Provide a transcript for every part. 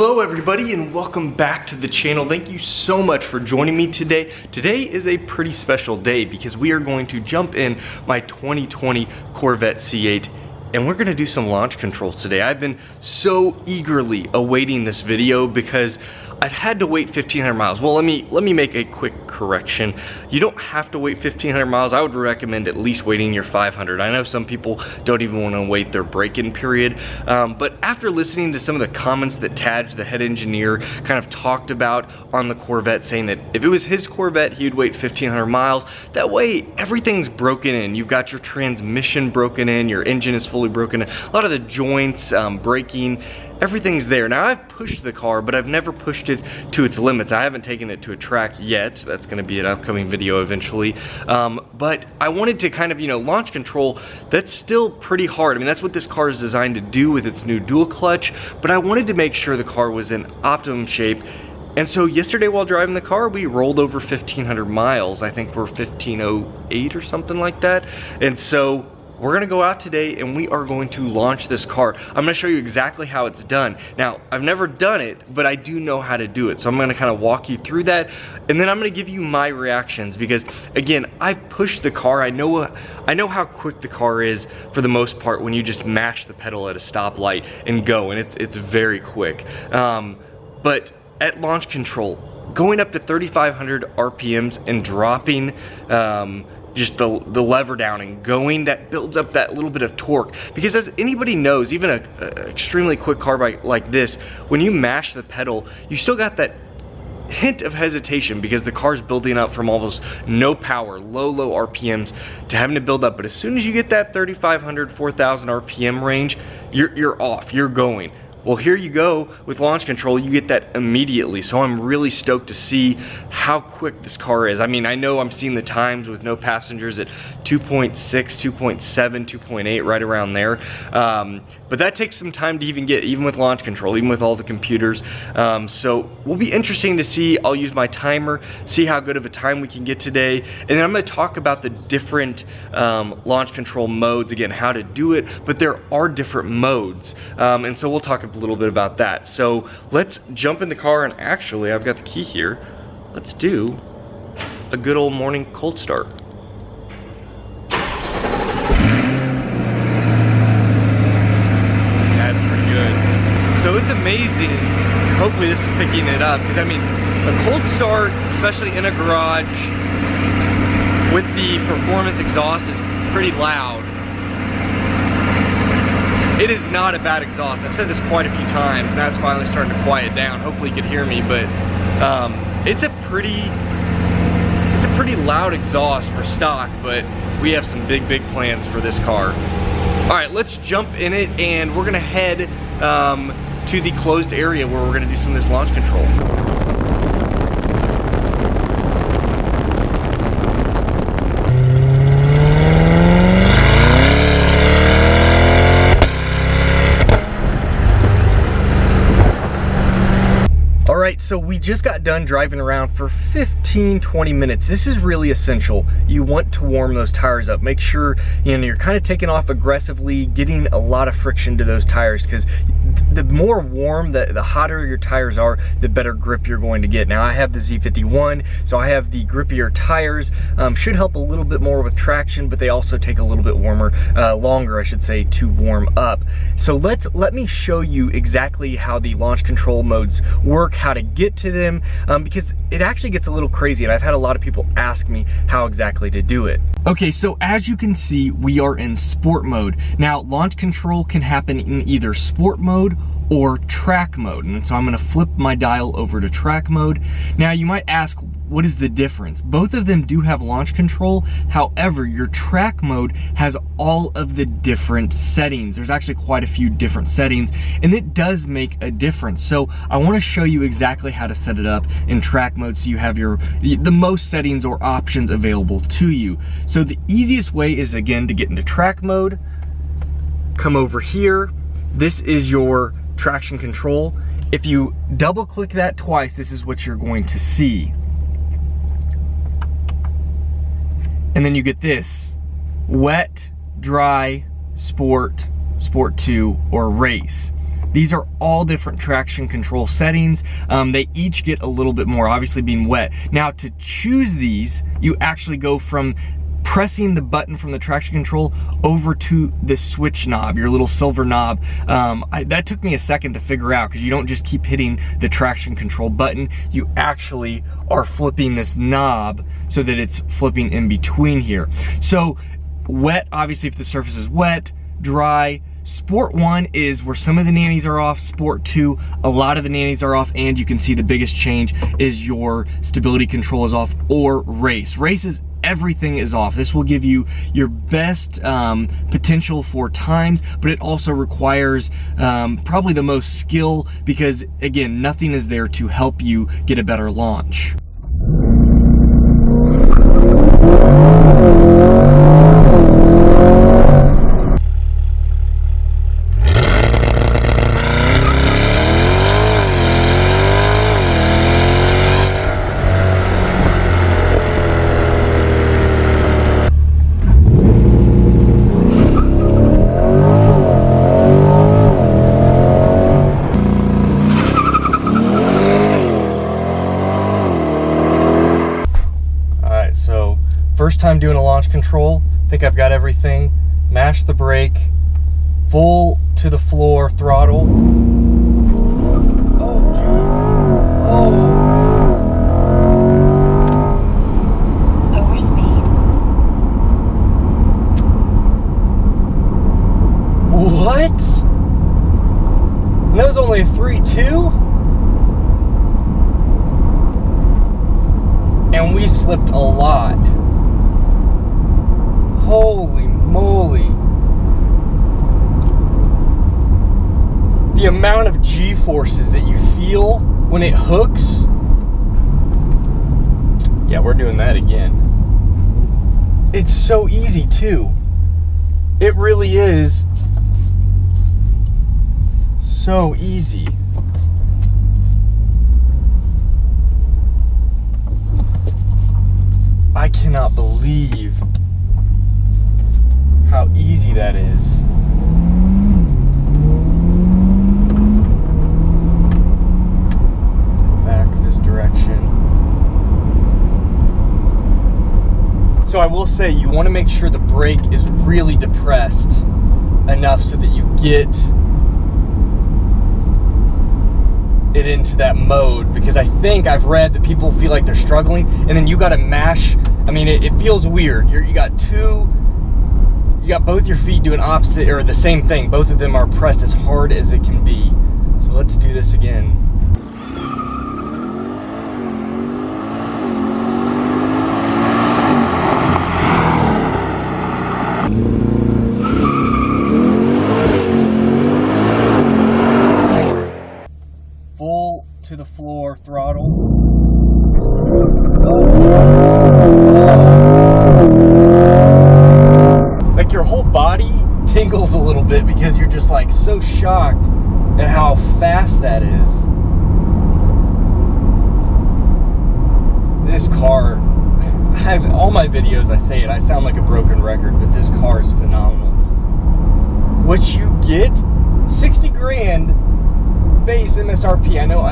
Hello everybody and welcome back to the channel. Thank you so much for joining me today. Today is a pretty special day because we are going to jump in my 2020 Corvette C8 and we're gonna do some launch controls today. I've been so eagerly awaiting this video because I've had to wait 1,500 miles. Well, let me make a quick correction. You don't have to wait 1,500 miles. I would recommend at least waiting your 500. I know some people don't even want to wait their break-in period, but after listening to some of the comments that Taj, the head engineer, kind of talked about on the Corvette, saying that if it was his Corvette, he would wait 1,500 miles. That way, everything's broken in. You've got your transmission broken in, your engine is fully broken in, a lot of the joints, braking, everything's there. Now I've pushed the car, but I've never pushed it to its limits. I haven't taken it to a track yet. That's gonna be an upcoming video eventually. But I wanted to kind of, launch control, that's still pretty hard. I mean, that's what this car is designed to do with its new dual clutch, but I wanted to make sure the car was in optimum shape. And so yesterday while driving the car, we rolled over 1,500 miles. I think we're 1,508 or something like that. And so we're gonna go out today and we are going to launch this car. I'm gonna show you exactly how it's done. Now, I've never done it, but I do know how to do it. So I'm gonna kind of walk you through that. And then I'm gonna give you my reactions because again, I've pushed the car. I know how quick the car is for the most part when you just mash the pedal at a stoplight and go, and it's very quick. But at launch control, going up to 3,500 RPMs and dropping, just the lever down and going, that builds up that little bit of torque, because as anybody knows, even a extremely quick car bike like this, when you mash the pedal, you still got that hint of hesitation because the car's building up from almost no power, low RPMs, to having to build up. But as soon as you get that 3,500, 4,000 RPM range, you're off, you're going. Well, here you go with launch control, you get that immediately. So I'm really stoked to see how quick this car is. I mean, I know I'm seeing the times with no passengers at 2.6, 2.7, 2.8, right around there. But that takes some time to even get, even with launch control, even with all the computers. So will be interesting to see. I'll use my timer, see how good of a time we can get today. And then I'm gonna talk about the different launch control modes, again, how to do it, but there are different modes. And so we'll talk a little bit about that. So let's jump in the car, and actually, I've got the key here. Let's do a good old morning cold start. So it's amazing, hopefully this is picking it up, because I mean, a cold start, especially in a garage, with the performance exhaust, is pretty loud. It is not a bad exhaust. I've said this quite a few times, now it's finally starting to quiet down. Hopefully you can hear me, but it's a pretty loud exhaust for stock, but we have some big plans for this car. All right, let's jump in it, and we're gonna head to the closed area where we're gonna do some of this launch control. Alright, so we just got done driving around for 15-20 minutes. This is really essential. You want to warm those tires up. Make sure you're kind of taking off aggressively, getting a lot of friction to those tires, because the more warm, the hotter your tires are, the better grip you're going to get. Now I have the Z51, so I have the grippier tires. Should help a little bit more with traction, but they also take a little bit longer, I should say, to warm up. So let me show you exactly how the launch control modes work, how to get to them, because it actually gets a little crazy, and I've had a lot of people ask me how exactly to do it. Okay, so as you can see, we are in sport mode. Now, launch control can happen in either sport mode or track mode, and so I'm gonna flip my dial over to track mode. Now, you might ask, what is the difference? Both of them do have launch control. However, your track mode has all of the different settings. There's actually quite a few different settings, and it does make a difference. So I want to show you exactly how to set it up in track mode so you have the most settings or options available to you. So the easiest way is, again, to get into track mode, come over here. This is your traction control. If you double click that twice, this is what you're going to see. And then you get this: wet, dry, sport, sport 2, or race. These are all different traction control settings. They each get a little bit more, obviously being wet. Now to choose these, you actually go from pressing the button from the traction control over to the switch knob, your little silver knob. That took me a second to figure out, because you don't just keep hitting the traction control button, you actually are flipping this knob so that it's flipping in between here. So wet, obviously if the surface is wet, dry. Sport 1 is where some of the nannies are off. Sport 2, a lot of the nannies are off, and you can see the biggest change is your stability control is off, or race. Race is everything is off. This will give you your best potential for times, but it also requires probably the most skill, because again, nothing is there to help you get a better launch. First time doing a launch control, I think I've got everything. Mash the brake, full to the floor throttle. Oh jeez, oh. What? And that was only a 3.2? And we slipped a lot. Holy moly. The amount of G-forces that you feel when it hooks. Yeah, we're doing that again. It's so easy too. It really is so easy. I cannot believe how easy that is. Let's go back this direction. So I will say, you want to make sure the brake is really depressed enough so that you get it into that mode, because I think I've read that people feel like they're struggling, and then you got to mash. I mean, it feels weird. You got both your feet doing opposite, or the same thing. Both of them are pressed as hard as it can be. So let's do this again. Full to the floor throttle. Like your whole body tingles a little bit, because you're just like so shocked at how fast that is. This car, all my videos I say it, I sound like a broken record, but this car is phenomenal. What you get, 60 grand base MSRP. I know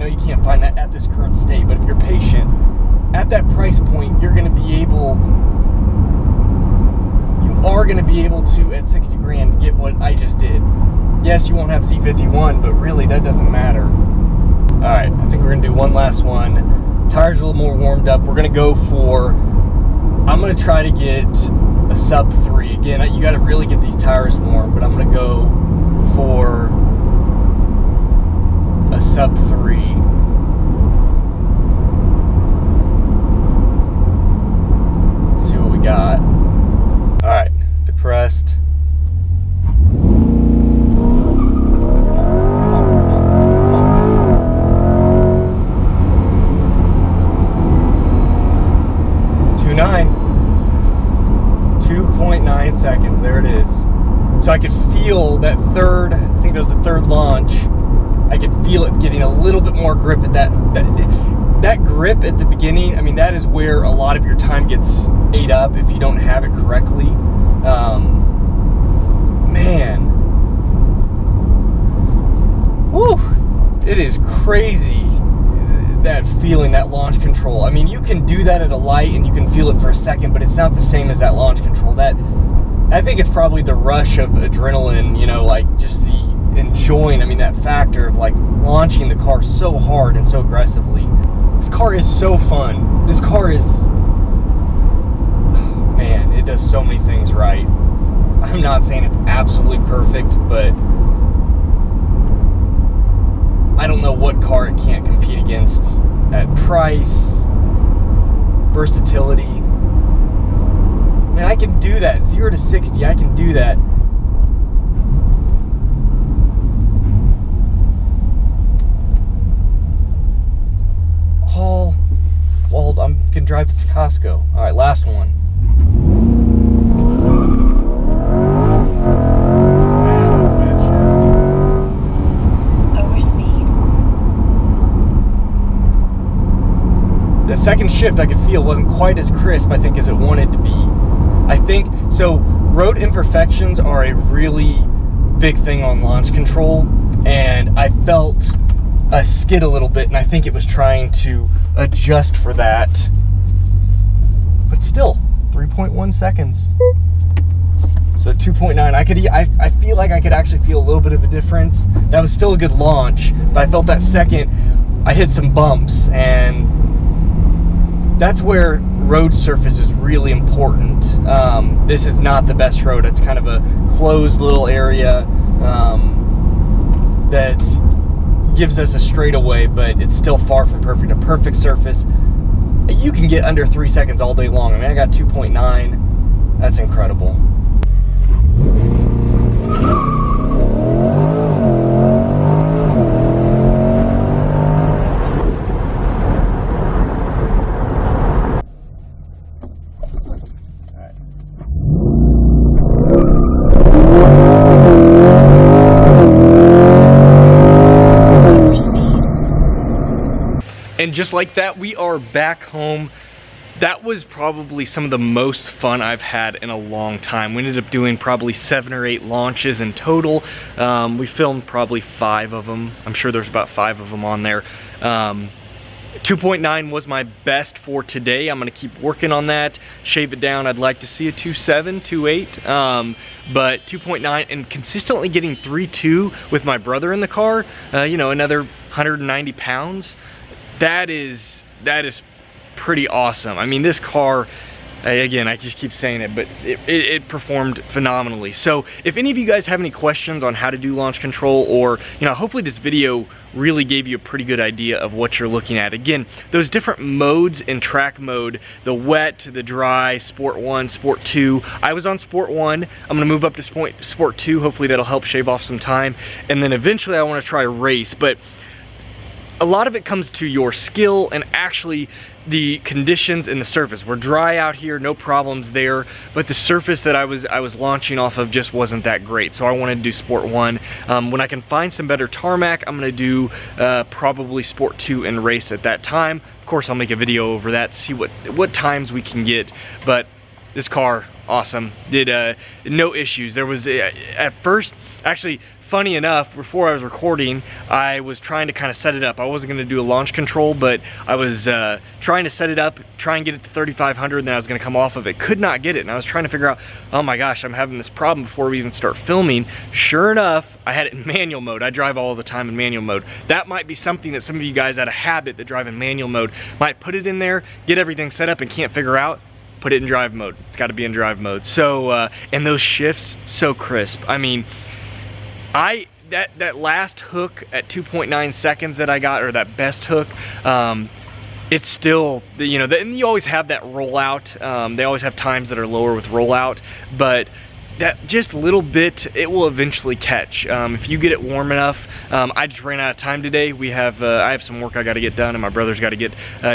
you can't find that at this current state, but if you're patient, at that price point, you're gonna be able to, at 60 grand, get what I just did. Yes, you won't have Z51, but really that doesn't matter. All right, I think we're gonna do one last one. Tires are a little more warmed up. We're gonna go for, I'm gonna try to get a sub 3. Again, you gotta really get these tires warm, but I'm gonna go for a sub 3. Let's see what we got. All right, depressed. .9 seconds. There it is. So I could feel that third, I think that was the third launch. I could feel it getting a little bit more grip at that grip at the beginning. I mean, that is where a lot of your time gets ate up if you don't have it correctly. Man, is crazy, that feeling, that launch control. I mean, you can do that at a light and you can feel it for a second, but it's not the same as that launch control. That, I think it's probably the rush of adrenaline, you know, like just the enjoying, I mean, that factor of like launching the car so hard and so aggressively. This car is so fun. This car is, man, it does so many things right. I'm not saying it's absolutely perfect, but I don't know what car it can't compete against at price, versatility. Man, I can do that. 0 to 60, I can do that. Well, I can drive to Costco. All right, last one. The second shift I could feel wasn't quite as crisp, I think, as it wanted to be. I think, so road imperfections are a really big thing on launch control, and I felt a skid a little bit, and I think it was trying to adjust for that. But still, 3.1 seconds. So 2.9, I feel like I could actually feel a little bit of a difference. That was still a good launch, but I felt that second, I hit some bumps, and that's where road surface is really important. This is not the best road. It's kind of a closed little area that gives us a straightaway, but it's still far from perfect. A perfect surface, you can get under 3 seconds all day long. I mean, I got 2.9. That's incredible. And just like that, we are back home. That was probably some of the most fun I've had in a long time. We ended up doing probably 7 or 8 launches in total. We filmed probably 5 of them. I'm sure there's about 5 of them on there. 2.9 was my best for today. I'm gonna keep working on that, shave it down. I'd like to see a 2.7, 2.8, but 2.9, and consistently getting 3.2 with my brother in the car, you know, another 190 pounds. That is pretty awesome. I mean, this car, again, I just keep saying it, but it performed phenomenally. So if any of you guys have any questions on how to do launch control, or, you know, hopefully this video really gave you a pretty good idea of what you're looking at. Again, those different modes in track mode, the wet, the dry, Sport 1, Sport 2. I was on Sport 1. I'm gonna move up to Sport 2. Hopefully that'll help shave off some time. And then eventually I wanna try race, but a lot of it comes to your skill and actually the conditions and the surface. We're dry out here, no problems there, but the surface that I was launching off of just wasn't that great. So I wanted to do Sport 1. When I can find some better tarmac, I'm gonna do probably Sport 2 and race at that time. Of course, I'll make a video over that, see what times we can get, but this car, awesome. Did no issues. There was, at first, actually, funny enough, before I was recording, I was trying to kind of set it up. I wasn't going to do a launch control, but I was trying to set it up, try and get it to 3,500, and then I was going to come off of it. Could not get it, and I was trying to figure out, oh my gosh, I'm having this problem before we even start filming. Sure enough, I had it in manual mode. I drive all the time in manual mode. That might be something that some of you guys out of habit that drive in manual mode might put it in there, get everything set up, and can't figure out. Put it in drive mode. It's got to be in drive mode. So, and those shifts, so crisp. I mean, that last hook at 2.9 seconds that I got, or that best hook, it's still, you know, and you always have that rollout. They always have times that are lower with rollout, but that just little bit, it will eventually catch. If you get it warm enough. I just ran out of time today. I have some work I got to get done, and my brother's got to get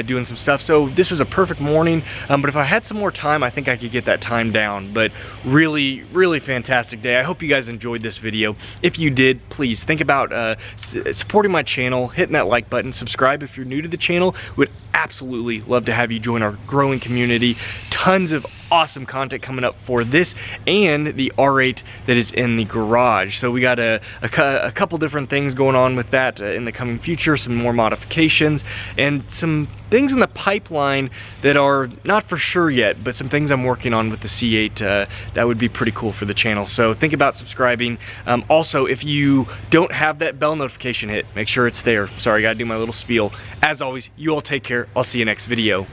doing some stuff. So this was a perfect morning, but if I had some more time, I think I could get that time down. But really, really fantastic day. I hope you guys enjoyed this video. If you did, please think about supporting my channel, hitting that like button, subscribe if you're new to the channel. Would absolutely love to have you join our growing community. Tons of awesome content coming up for this and the R8 that is in the garage. So we got a couple different things going on with that in the coming future, some more modifications and some things in the pipeline that are not for sure yet, but some things I'm working on with the C8 that would be pretty cool for the channel. So think about subscribing. Also, if you don't have that bell notification hit, make sure it's there. Sorry, I gotta do my little spiel. As always, you all take care. I'll see you next video.